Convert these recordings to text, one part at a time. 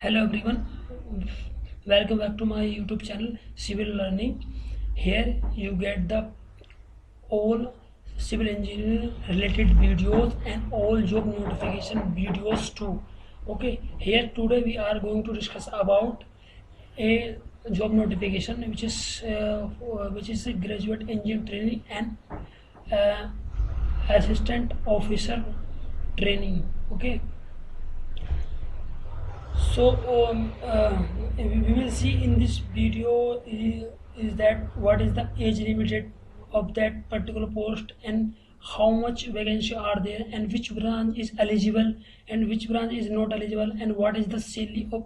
Hello everyone, welcome back to my YouTube channel Civil Learning. Here you get the all civil engineering related videos and all job notification videos too. Okay, here today we are going to discuss about a job notification which is a graduate engineer training and uh, assistant officer training. Okay, so we will see in this video is that what is the age limited of that particular post and how much vacancy are there and which branch is eligible and which branch is not eligible and what is the salary of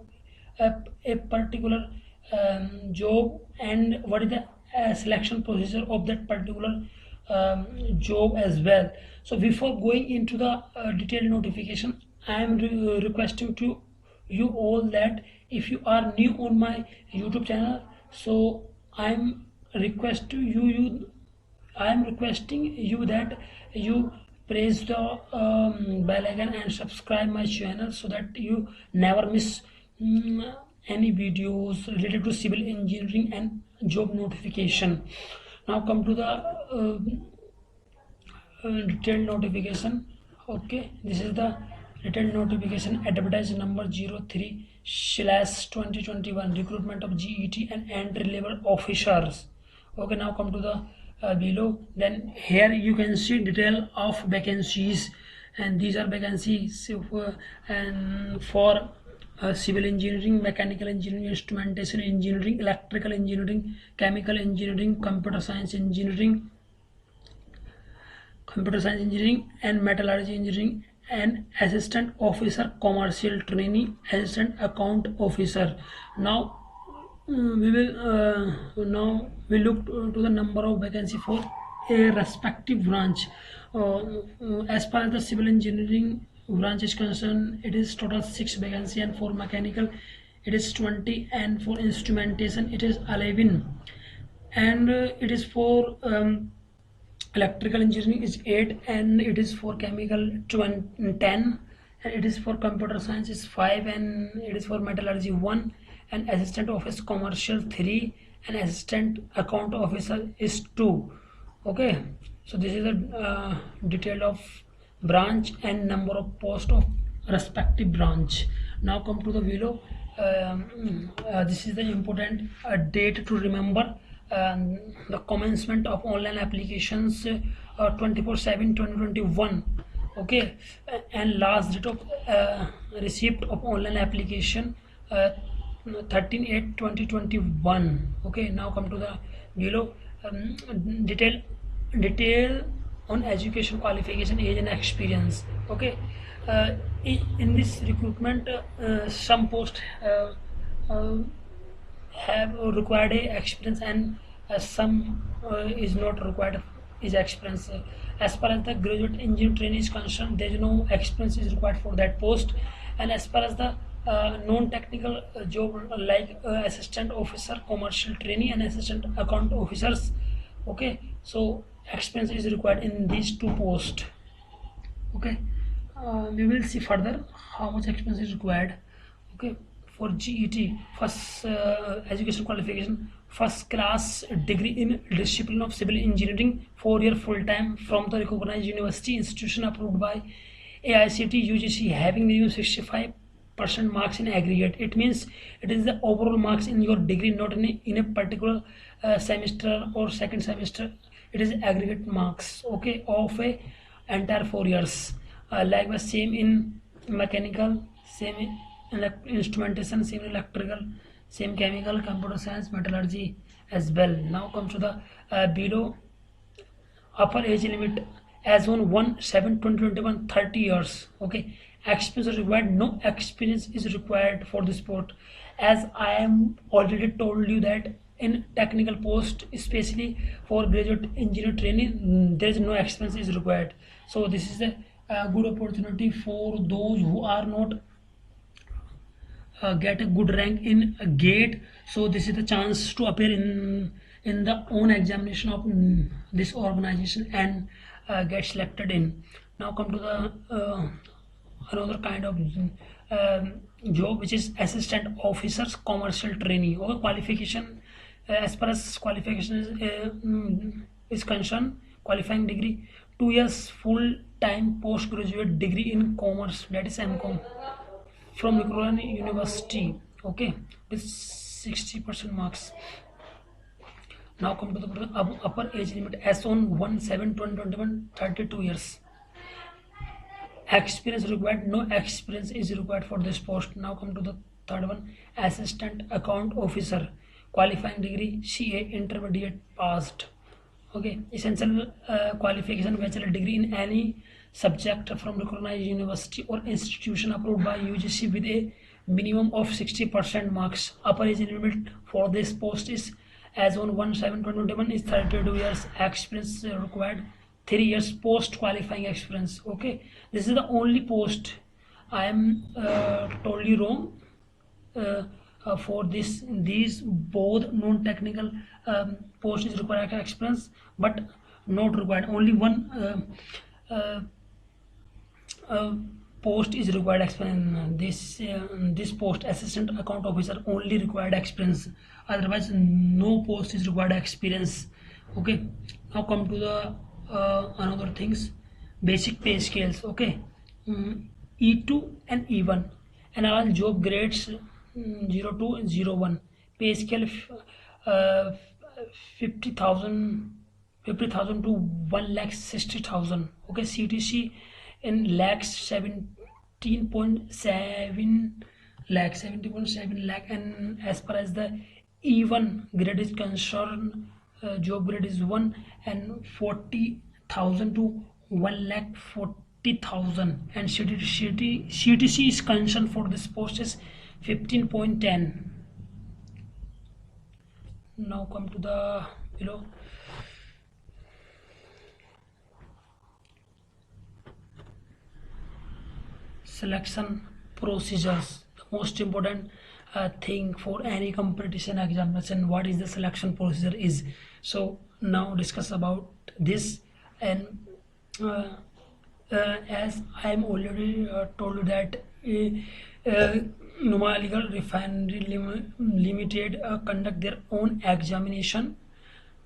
a particular job and what is the selection procedure of that particular job as well. So before going into the detailed notification, I am requesting to you all that if you are new on my YouTube channel, so I'm request to you I am requesting you that you press the bell icon and subscribe my channel so that you never miss any videos related to civil engineering and job notification. Now come to the detailed notification. Okay, this is the detailed notification advertised number 03/2021 recruitment of GET and entry level officers. Okay, now come to the below. Then here you can see detail of vacancies, and these are vacancies and for civil engineering, mechanical engineering, instrumentation engineering, electrical engineering, chemical engineering, computer science engineering and metallurgy engineering, and assistant officer commercial trainee, assistant account officer. Now we look to the number of vacancy for a respective branch. As far as the civil engineering branch is concerned, it is total 6 vacancy, and for mechanical it is 20, and for instrumentation it is 11, and it is for electrical engineering is 8, and it is for chemical 10, and it is for computer science is 5, and it is for metallurgy 1, and assistant office commercial 3, and assistant account officer is 2. Okay, so this is a detail of branch and number of post of respective branch. Now come to the below. This is the important date to remember. The commencement of online applications 24/7 2021. Okay, and last date of receipt of online application 13/8/2021. Okay, now come to the below. Detail on education qualification, age and experience. Okay, in this recruitment some post uh, have required a experience, and some is not required is experience. As far as the graduate engineer training is concerned, there is no experience is required for that post. And as far as the non-technical job like assistant officer commercial trainee and assistant account officers, okay, so experience is required in these two posts. Okay, we will see further how much experience is required. Okay, for GET, first education qualification, first class degree in discipline of civil engineering, 4-year full time from the recognized university institution approved by AICTE UGC, having minimum 65% marks in aggregate. It means it is the overall marks in your degree, not in a particular semester or second semester. It is aggregate marks, okay, of a entire 4 years. Likewise, same in mechanical, same in instrumentation, same in electrical, same chemical, computer science, metallurgy as well. Now comes to the below upper age limit as on 1/7/2021 30 years. Okay, experience is required, no experience is required for this sport, as I am already told you that in technical post, especially for graduate engineer training, there is no experience is required. So this is a good opportunity for those who are not get a good rank in a gate. So this is the chance to appear in the own examination of this organization and get selected in. Now come to the another kind of job which is assistant officers commercial trainee, or qualification, as far as qualification is concerned, qualifying degree 2 years full time postgraduate degree in commerce, that is MCom, from Nicolan University, okay, with 60% marks. Now come to the upper age limit as on 1/7/2021, 32 years. Experience required, no experience is required for this post. Now come to the third one, assistant account officer, qualifying degree CA intermediate passed, okay, essential qualification bachelor degree in any subject from recognized university or institution approved by UGC with a minimum of 60% marks. Upper age limit for this post is as on 1/7/2021 is 32 years. Experience required 3 years post qualifying experience, okay. This is the only post. I am totally wrong for these both non-technical post is required experience, but not required. Only one uh, post is required experience. This post, assistant account officer, only required experience. Otherwise, no post is required experience. Okay. Now come to the another things, basic pay scales. Okay. E2 and E1, and all job grades 0 to 01. Pay scale uh, 50,000 to 1,60,000. Okay, CTC in lakhs 17.7 lakh, 70.7 lakh, and as far as the E1 grade is concerned, job grade is 1 and 40,000 to 1,40,000, and CTC is concerned for this post is 15.10. Now come to the below. Selection procedures, the most important thing for any competition examination. What is the selection procedure is? So now discuss about this. And uh, as I am already told you that Numa Legal Refinery Limited conduct their own examination,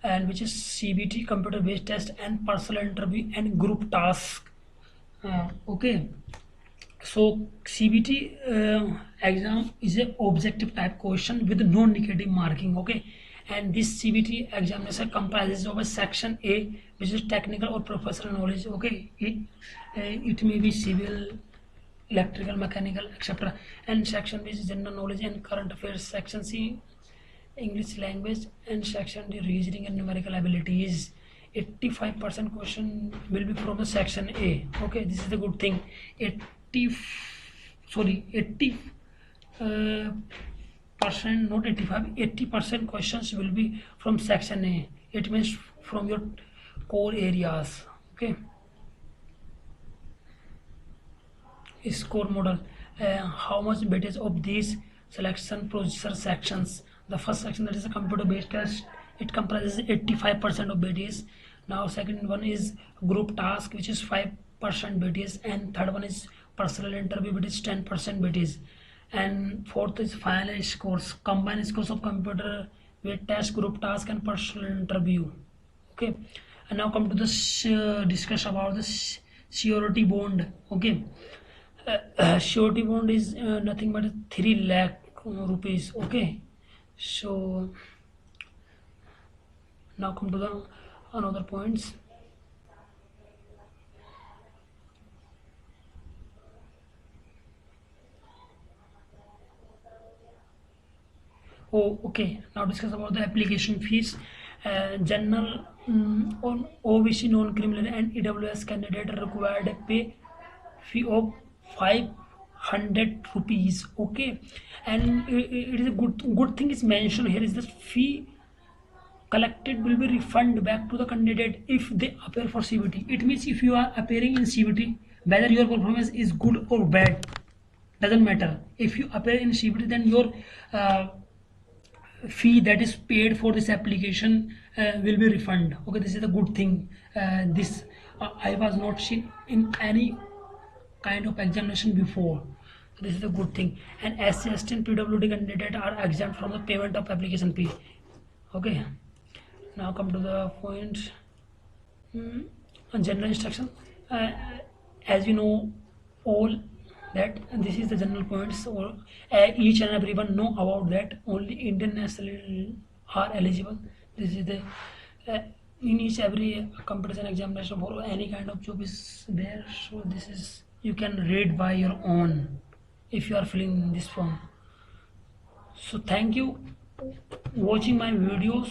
and which is CBT, computer based test, and personal interview and group task. Okay, so CBT exam is a objective type question with no negative marking, okay, and this CBT examination comprises of a section A, which is technical or professional knowledge, okay. It may be civil, electrical, mechanical, etc., and section B is general knowledge and current affairs, section C English language, and section D reasoning and numerical abilities. 85% question will be from the section A, okay. This is the good thing. 80 percent, not 85, 80% questions will be from section A. It means from your core areas, okay. Score model, how much weightage of these selection procedure sections. The first section, that is a computer based test, it comprises 85% of weightage. Now second one is group task, which is 5% weightage, and third one is personal interview, which is 10% weightage, and fourth is final scores, combined scores of computer weight test, group task, and personal interview, okay. And now come to this discuss about this surety bond, okay. Surety bond is nothing but 3 lakh rupees, okay. So now come to the another points. Oh, okay. Now discuss about the application fees. General on OBC non-criminal and EWS candidate required a pay fee of 500 rupees, okay. And it is a good thing is mentioned here is the fee collected will be refunded back to the candidate if they appear for CBT. It means if you are appearing in CBT, whether your performance is good or bad, doesn't matter. If you appear in CBT, then your fee that is paid for this application will be refunded, okay. This is a good thing. This I was not seen in any kind of examination before. This is a good thing. And SC and PWD candidate are exempt from the payment of application fee. Okay, now come to the point. On general instruction, uh, as you know all that this is the general points, or each and everyone know about that only Indian national are eligible. This is the uh, in each every competition examination for any kind of job is there, so this is you can read by your own if you are filling this form. So thank you watching my videos.